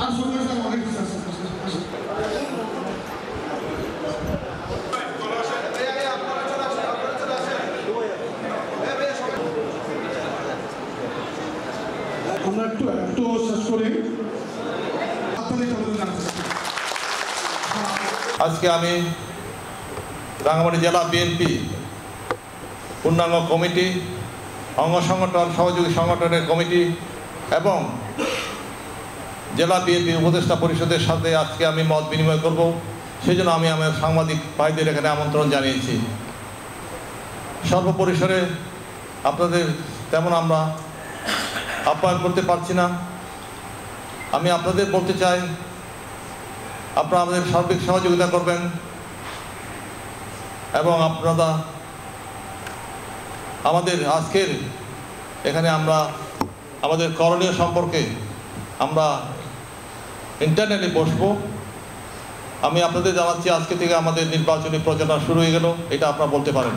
আমরা একটু শেষ করি। আজকে আমি রাঙ্গামাটি জেলা বিএনপি পূর্ণাঙ্গ কমিটি, অঙ্গ সংগঠন, সহযোগী সংগঠনের কমিটি এবং জেলা বিএনপি উপদেষ্টা পরিষদের সাথে আজকে আমি মত বিনিময় করব। সেই জন্য আমি আমার সাংবাদিক ভাইদের এখানে আমন্ত্রণ জানিয়েছি। সর্বপরিসরে আপনাদের তেমন আমরা আপ্যায়ন করতে পারছি না। আমি আপনাদের বলতে চাই, আপনারা আমাদের সার্বিক সহযোগিতা করবেন এবং আপনারা আমাদের আজকের এখানে আমরা আমাদের করণীয় সম্পর্কে আমরা ইন্টারনেটে বসব। আমি আপনাদের জানাচ্ছি, আজকে থেকে আমাদের নির্বাচনী প্রচারণা শুরু হয়ে গেল, এটা আপনারা বলতে পারেন।